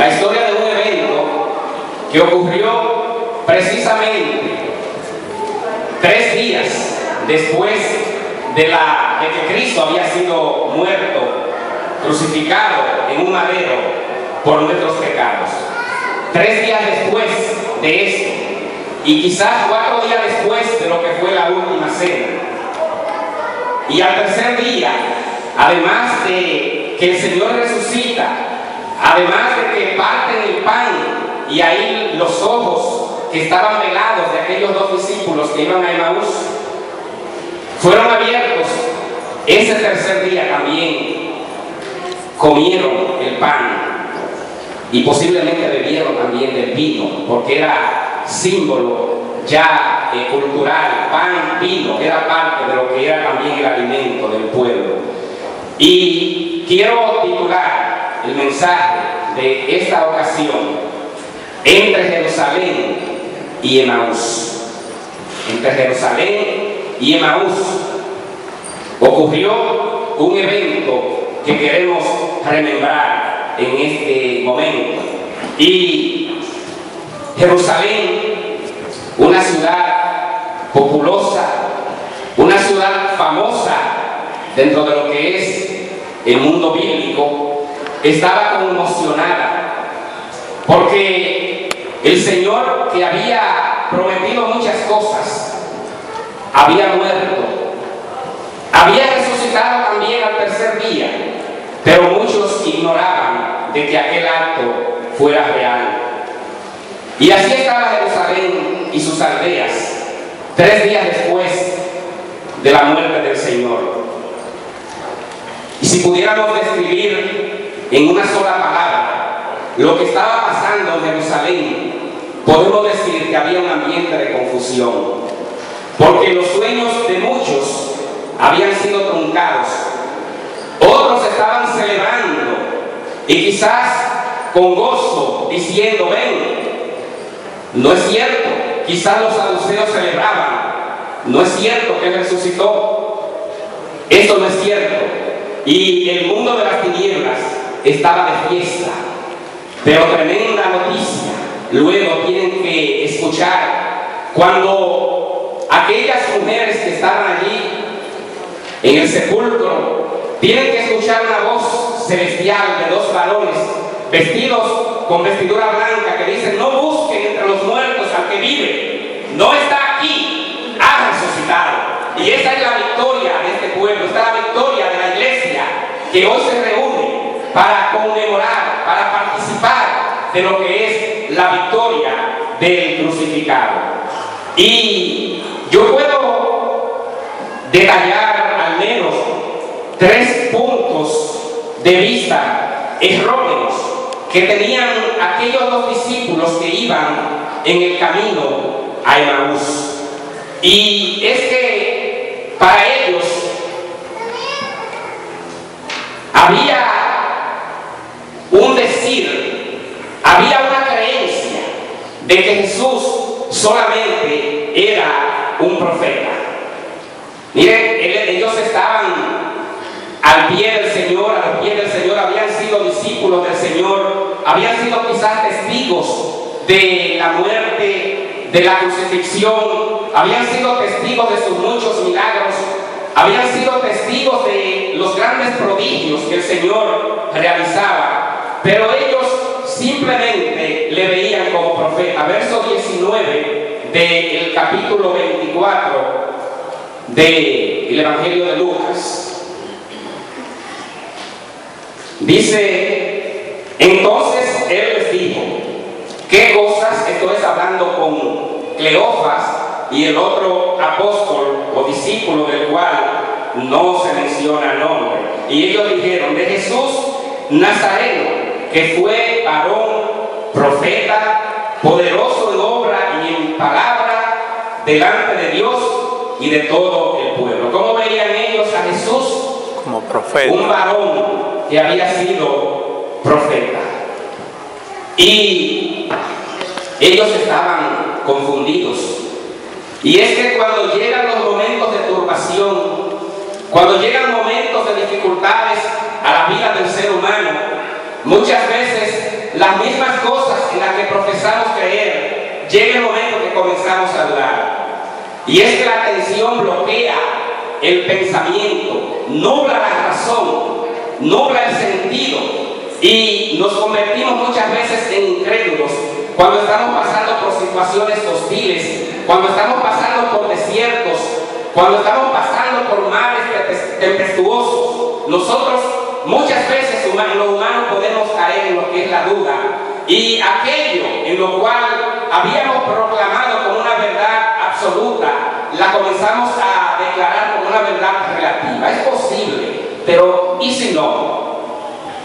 la historia de un evento que ocurrió precisamente 3 días después de que Cristo había sido muerto, crucificado en un madero por nuestros pecados. 3 días después de esto, y quizás 4 días después de lo que fue la última cena. Y al tercer día, además de que el Señor resucita, además de que parten el pan y ahí los ojos que estaban velados de aquellos 2 discípulos que iban a Emaús fueron abiertos, ese tercer día también comieron el pan y posiblemente bebieron también del vino, porque era símbolo ya cultural. Pan, vino, era parte de lo que era también el alimento del pueblo. Y quiero titular el mensaje de esta ocasión: entre Jerusalén y Emaús. Entre Jerusalén y Emaús ocurrió un evento que queremos remembrar en este momento. Y Jerusalén, una ciudad populosa, una ciudad famosa dentro de lo que es el mundo bíblico, estaba conmocionada porque el Señor, que había prometido muchas cosas, había muerto, había resucitado también al tercer día, pero muchos ignoraban de que aquel acto fuera real. Y así estaba Jerusalén y sus aldeas 3 días después de la muerte del Señor. Y si pudiéramos describir en una sola palabra lo que estaba pasando en Jerusalén, podemos decir que había un ambiente de confusión, porque los sueños de muchos habían sido truncados, otros estaban celebrando y quizás con gozo diciendo: ven, no es cierto. Quizás los saduceos celebraban: no es cierto que Él resucitó, esto no es cierto. Y el mundo de las tinieblas estaba de fiesta. Pero tremenda noticia luego tienen que escuchar cuando aquellas mujeres que estaban allí en el sepulcro tienen que escuchar una voz celestial de 2 varones vestidos con vestidura blanca que dicen: no busquen entre los muertos al que vive, no está aquí, ha resucitado. Y esa es la victoria de este pueblo, esta es la victoria de la iglesia que hoy se reúne para conmemorar, para participar de lo que es la victoria del crucificado. Y yo puedo detallar al menos 3 puntos de vista erróneos que tenían aquellos 2 discípulos que iban en el camino a Emaús. Y es que para ellos había un decir, había una creencia de que Jesús solamente era un profeta. Miren, ellos estaban al pie del Señor, a los pies del Señor, habían sido discípulos del Señor, habían sido quizás testigos de la muerte, de la crucifixión, habían sido testigos de sus muchos milagros, habían sido testigos de los grandes prodigios que el Señor realizaba, pero ellos simplemente le veían como profeta. Verso 19 del capítulo 24 del Evangelio de Lucas. Dice: entonces Él les dijo: ¿qué cosas? Esto es hablando con Cleofas y el otro apóstol o discípulo del cual no se menciona el nombre. Y ellos dijeron: de Jesús Nazareno, que fue varón, profeta, poderoso en obra y en palabra delante de Dios y de todo el pueblo. ¿Cómo veían ellos a Jesús? Como profeta. Un varón que había sido profeta. Y ellos estaban confundidos. Y es que cuando llegan los momentos de turbación, cuando llegan momentos de dificultades a la vida del ser humano, muchas veces las mismas cosas en las que profesamos creer, llega el momento que comenzamos a dudar. Y es que la atención bloquea el pensamiento, nubla la razón, nubla el sentido, y nos convertimos muchas veces en incrédulos cuando estamos pasando por situaciones hostiles, cuando estamos pasando por desiertos, cuando estamos pasando por mares tempestuosos. Nosotros muchas veces en lo humano podemos caer en lo que es la duda, y aquello en lo cual habíamos proclamado como una verdad absoluta, la comenzamos a declarar como una verdad relativa. Es posible, pero ¿y si no?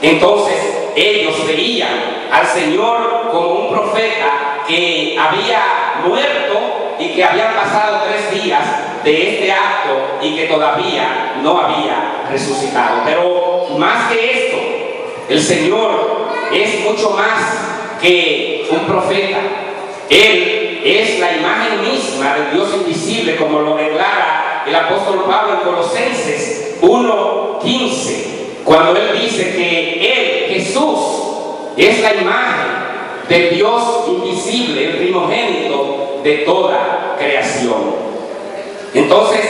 Entonces ellos veían al Señor como un profeta que había muerto y que habían pasado 3 días de este acto y que todavía no había resucitado. Pero más que esto, el Señor es mucho más que un profeta. Él es la imagen misma del Dios invisible, como lo declara el apóstol Pablo en Colosenses 1:15, cuando él dice que Él, Jesús, es la imagen del Dios invisible, el primogénito de toda creación. Entonces,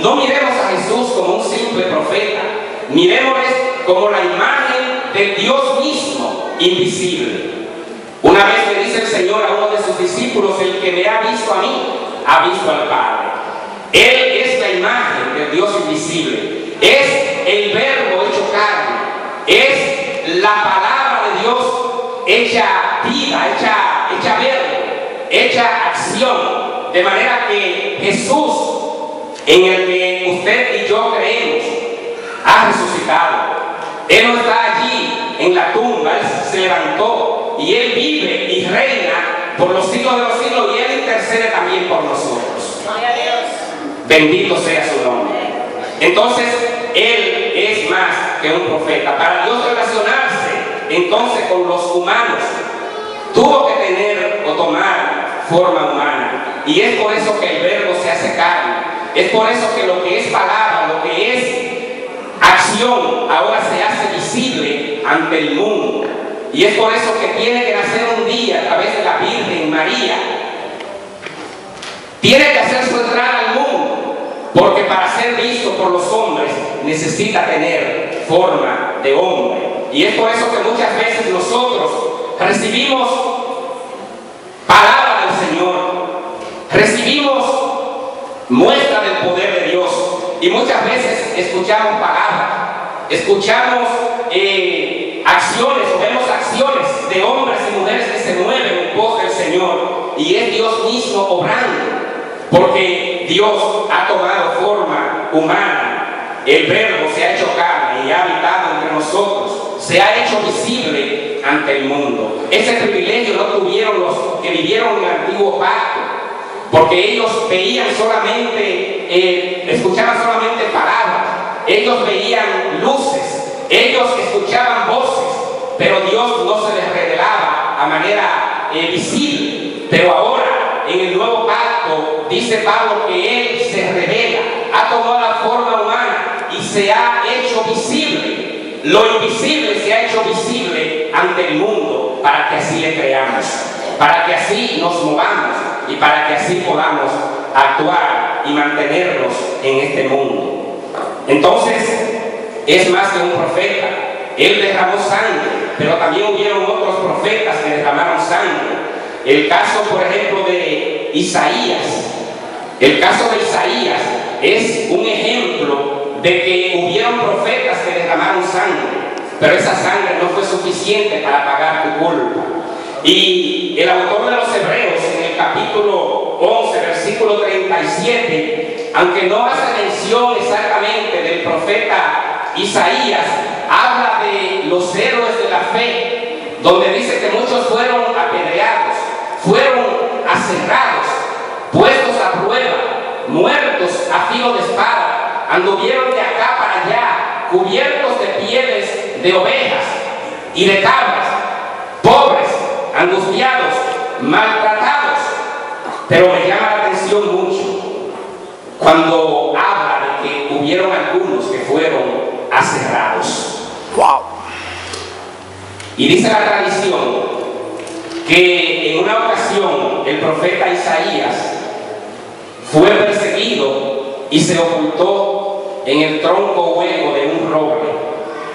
no miremos a Jesús como un simple profeta, miremosle como la imagen del Dios mismo invisible. Una vez le dice el Señor a uno de sus discípulos: el que me ha visto a mí, ha visto al Padre. Él es la imagen del Dios invisible, es el Verbo hecho carne, es la palabra de Dios hecha vida, hecha verbo, hecha acción, de manera que Jesús, en el que usted y yo creemos, ha resucitado. Él no está allí en la tumba, Él se levantó y Él vive y reina por los siglos de los siglos, y Él intercede también por nosotros. Bendito sea su nombre. Entonces, Él es más que un profeta. Para Dios relacionarse entonces con los humanos, tuvo que tener o tomar forma humana. Y es por eso que el Verbo se hace carne. Es por eso que lo que es palabra, lo que es acción, ahora se hace visible ante el mundo. Y es por eso que tiene que nacer un día a través de la Virgen María. Tiene que hacer su entrada al mundo, porque para ser visto por los hombres necesita tener forma de hombre. Y es por eso que muchas veces nosotros recibimos palabra del Señor, recibimos muestra del poder de Dios, y muchas veces escuchamos palabras, escuchamos acciones, o vemos acciones de hombres y mujeres que se mueven en pos del Señor, y es Dios mismo obrando, porque Dios ha tomado forma humana. El Verbo se ha hecho carne y ha habitado entre nosotros, se ha hecho visible ante el mundo. Ese privilegio no tuvieron los que vivieron en el antiguo pacto, porque ellos veían solamente, escuchaban solamente palabras, ellos veían luces, ellos escuchaban voces, pero Dios no se les revelaba a manera visible. Pero ahora, en el nuevo pacto, dice Pablo que Él se revela, ha tomado la forma humana y se ha hecho visible. Lo invisible se ha hecho visible ante el mundo, para que así le creamos, para que así nos movamos y para que así podamos actuar y mantenernos en este mundo. Entonces, es más que un profeta. Él derramó sangre, pero también hubieron otros profetas que derramaron sangre. El caso, por ejemplo, de Isaías. El caso de Isaías es un ejemplo de que hubieron profetas que derramaron sangre, pero esa sangre no fue suficiente para pagar tu culpa. Y el autor de los Hebreos, en el capítulo 11, versículo 37, aunque no hace mención exactamente del profeta Isaías, habla de los héroes de la fe, donde dice que muchos fueron apedreados, fueron aserrados, puestos a prueba, muertos a filo de espada, anduvieron de acá para allá, cubiertos de pieles de ovejas y de cabras, pobres, angustiados, maltratados. Pero me llama la atención mucho cuando habla de que hubieron algunos que fueron aserrados. Wow. Y dice la tradición que en una ocasión el profeta Isaías fue perseguido y se ocultó en el tronco hueco de un roble.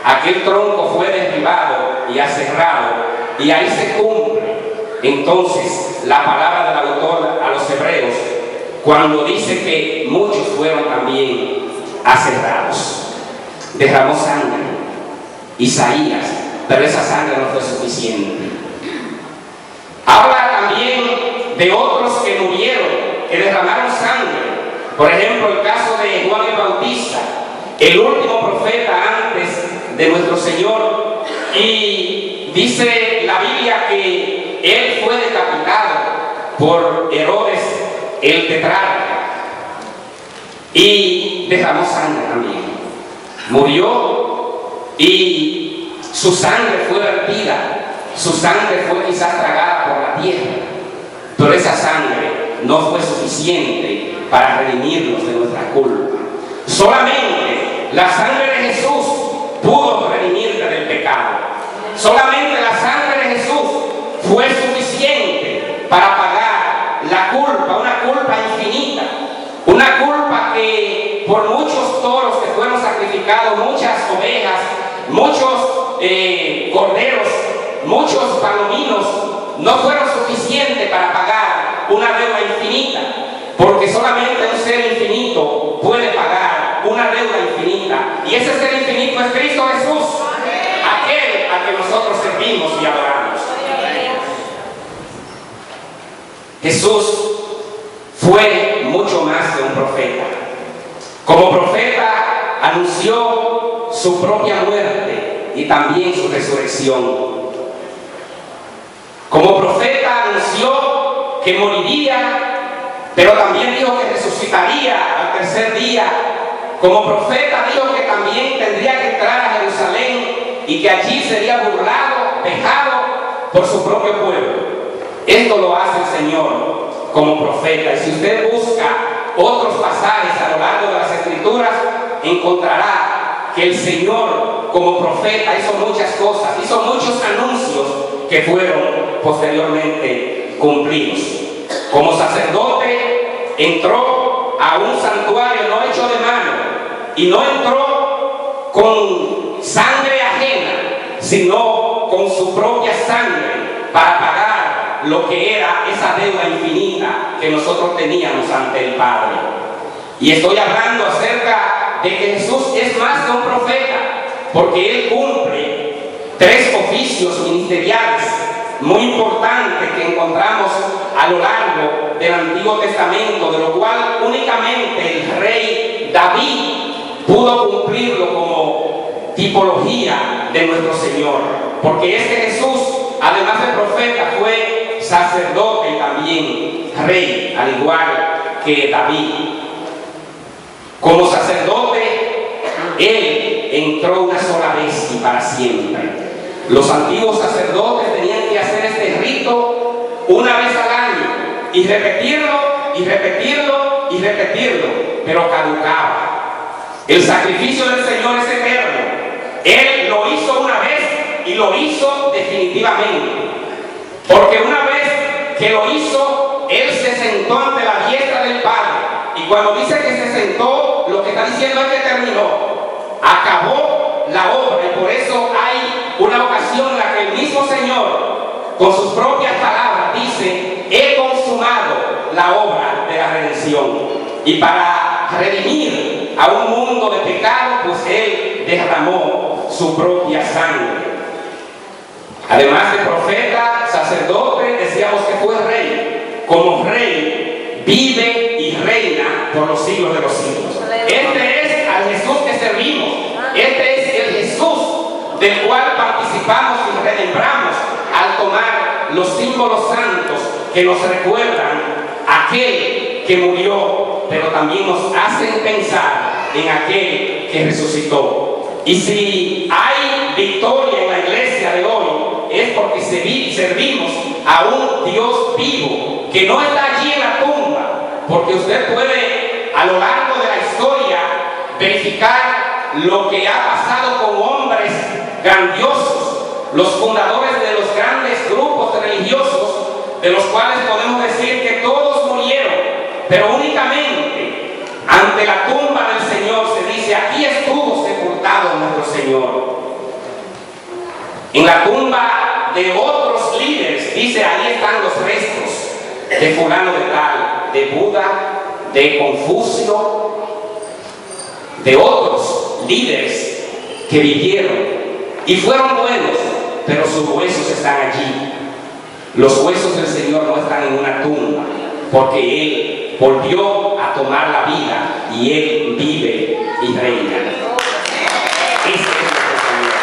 Aquel tronco fue derribado y aserrado, y ahí se cumple entonces la palabra del autor a los hebreos cuando dice que muchos fueron también aserrados. Derramó sangre Isaías, pero esa sangre no fue suficiente. Habla también de otros que murieron, que derramaron sangre. Por ejemplo, el caso de Juan el Bautista, el último profeta antes de nuestro Señor, y dice la Biblia que él fue decapitado por Herodes el tetrarca y derramó sangre también. Murió y su sangre fue vertida, su sangre fue quizás tragada por la tierra, pero esa sangre no fue suficiente para redimirnos de nuestra culpa. Solamente la sangre de Jesús pudo redimirte del pecado. Solamente la sangre de Jesús fue suficiente para pagar la culpa, una culpa infinita, una culpa que por muchos toros que fueron sacrificados, muchas ovejas, muchos corderos, muchos palominos, no fueron suficientes para pagar una deuda infinita, porque solamente un ser infinito puede pagar una deuda infinita, y ese ser infinito es Cristo Jesús, aquel al que nosotros servimos y adoramos. Jesús fue mucho más que un profeta. Como profeta anunció su propia muerte y también su resurrección. Como profeta anunció que moriría, pero también dijo que resucitaría al tercer día. Como profeta dijo que también tendría que entrar a Jerusalén y que allí sería burlado, vejado por su propio pueblo. Esto lo hace el Señor como profeta. Y si usted busca otros pasajes a lo largo de las Escrituras, encontrará que el Señor como profeta hizo muchas cosas, hizo muchos anuncios que fueron posteriormente cumplidos. Como sacerdote entró a un santuario no hecho de mano, y no entró con sangre ajena, sino con su propia sangre para pagar lo que era esa deuda infinita que nosotros teníamos ante el Padre. Y estoy hablando acerca de que Jesús es más que un profeta, porque Él cumple tres oficios ministeriales muy importantes que encontramos a lo largo del Antiguo Testamento, de lo cual únicamente el rey David pudo cumplirlo como tipología de nuestro Señor, porque este Jesús, además de profeta, fue sacerdote y también rey, al igual que David. Como sacerdote, él entró una sola vez y para siempre. Los antiguos sacerdotes tenían que hacer este rito una vez al año y repetirlo y repetirlo y repetirlo, pero caducaba. El sacrificio del Señor es eterno. Él lo hizo una vez y lo hizo definitivamente. Porque una vez que lo hizo, Él se sentó ante la diestra del Padre. Y cuando dice que se sentó, lo que está diciendo es que terminó. Acabó la obra. Y por eso hay una ocasión en la que el mismo Señor, con sus propias palabras, dice: he consumado la obra de la redención. Y para redimir a un mundo de pecado, pues Él derramó su propia sangre. Además de profeta, sacerdote, decíamos que fue rey. Como rey, vive y reina por los siglos de los siglos. Este es al Jesús que servimos. Este es el Jesús del cual participamos y remembramos al tomar los símbolos santos que nos recuerdan aquel que murió, pero también nos hacen pensar en aquel que resucitó. Y si hay victoria en la iglesia de hoy, es porque servimos a un Dios vivo, que no está allí en la tumba, porque usted puede a lo largo de la historia verificar lo que ha pasado con hombres grandiosos, los fundadores de los grandes grupos religiosos, de los cuales podemos decir que todos murieron, pero únicamente ante la tumba del Señor se dice: aquí estuvo sepultado nuestro Señor. En la tumba de otros líderes dice: ahí están los restos de fulano de tal, de Buda, de Confucio, de otros líderes que vivieron y fueron buenos, pero sus huesos están allí. Los huesos del Señor no están en una tumba, porque Él volvió a tomar la vida y Él vive y reina. Este es nuestro Señor.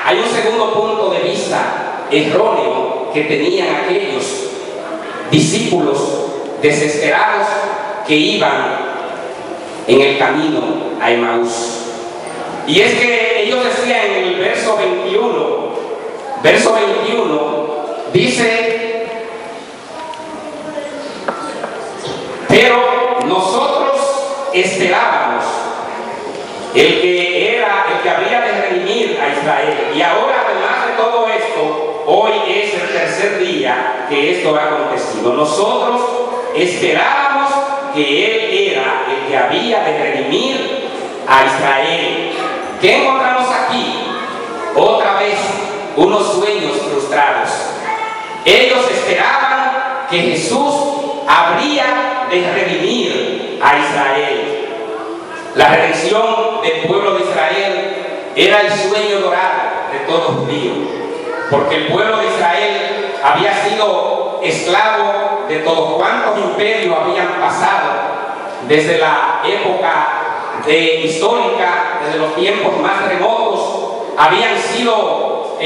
Hay un segundo punto de vista erróneo que tenían aquellos discípulos desesperados que iban en el camino a Emaús. Y es que ellos decían en el verso 21, dice: pero nosotros esperábamos el que habría de redimir a Israel. Y ahora, además de todo esto, hoy es el tercer día que esto ha acontecido. Nosotros esperábamos que Él era el que había de redimir a Israel. ¿Qué encontramos aquí? Otra vez, unos sueños frustrados. Ellos esperaban que Jesús habría de redimir a Israel. La redención del pueblo de Israel era el sueño dorado de todo judío, porque el pueblo de Israel había sido esclavo de todos cuantos imperios habían pasado desde la época histórica, desde los tiempos más remotos. Habían sido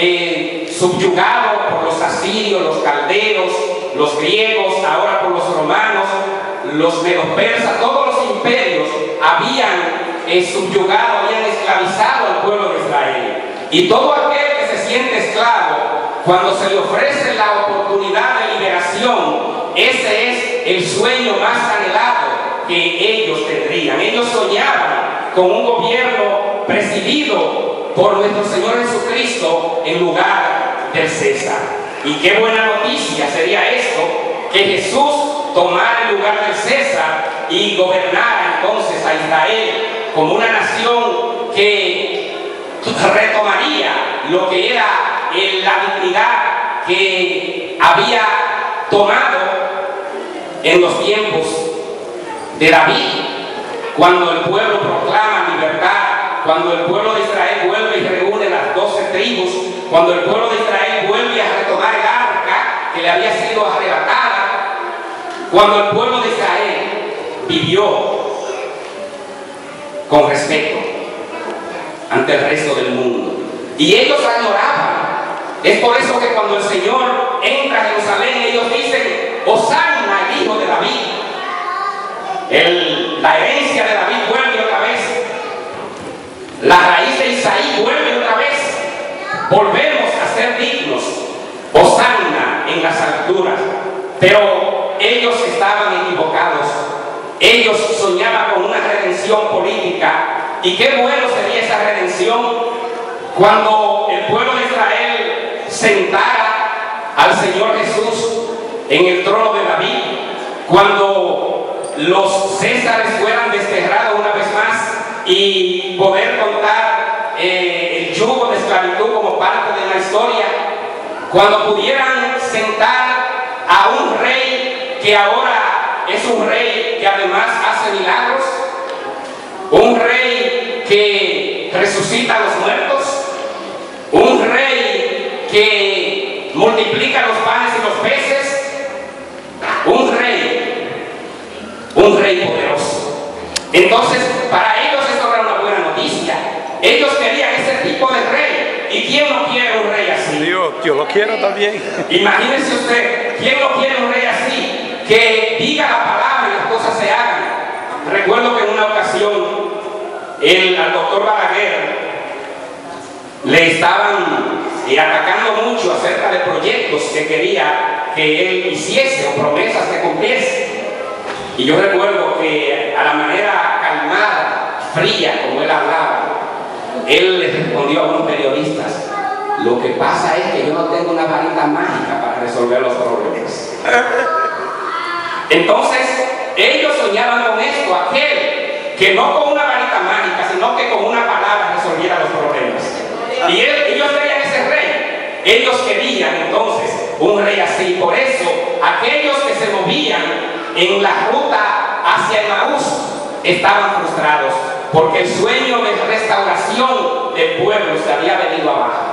subyugados por los asirios, los caldeos, los griegos, ahora por los romanos, los medo-persas. Todos los imperios habían subyugado, habían esclavizado al pueblo de Israel. Y todo aquel que se siente esclavo, cuando se le ofrece la oportunidad de liberación, ese es el sueño más anhelado que ellos tendrían. Ellos soñaban con un gobierno presidido por nuestro Señor Jesucristo en lugar del César. Y qué buena noticia sería esto, que Jesús tomara el lugar del César y gobernara entonces a Israel como una nación que retomaría lo que era la dignidad que había tomado en los tiempos de David, cuando el pueblo proclama libertad, cuando el pueblo de Israel vuelve y reúne las 12 tribus, cuando el pueblo de Israel vuelve a retomar el arca que le había sido arrebatada, cuando el pueblo de Israel vivió con respeto ante el resto del mundo. Y ellos adoraban. Es por eso que cuando el Señor entra a Jerusalén, ellos dicen: Hosanna al Hijo de David. La herencia de David vuelve otra vez. La raíz de Isaí vuelve otra vez. Volvemos a ser dignos. Hosanna en las alturas. Pero ellos estaban equivocados. Ellos soñaban con una redención política. Y qué bueno sería esa redención cuando el pueblo de Israel sentara al Señor Jesús en el trono de David, cuando los césares fueran desterrados una vez más y poder contar el yugo de esclavitud como parte de la historia, cuando pudieran sentar a un rey que ahora es un rey que además hace milagros, un rey que resucita a los muertos, un rey que multiplica los panes y los peces, un rey poderoso. Entonces, para ellos eso era una buena noticia. Ellos querían ese tipo de rey. ¿Y quién no quiere un rey así? Yo lo quiero también. Imagínense usted, ¿quién no quiere un rey así? Que diga la palabra y las cosas se hagan. Recuerdo que en una ocasión al doctor Balaguer le estaban atacando mucho acerca de proyectos que quería que él hiciese o promesas que cumpliese. Y yo recuerdo que a la manera calmada, fría como él hablaba, él le respondió a unos periodistas: lo que pasa es que yo no tengo una varita mágica para resolver los problemas. Entonces, ellos soñaban con esto, aquel que no con una varita mágica, sino que con una palabra resolviera los problemas. Y ellos querían ese rey. Ellos querían entonces un rey así. Por eso, aquellos que se movían en la ruta hacia Emaús estaban frustrados, porque el sueño de restauración del pueblo se había venido abajo.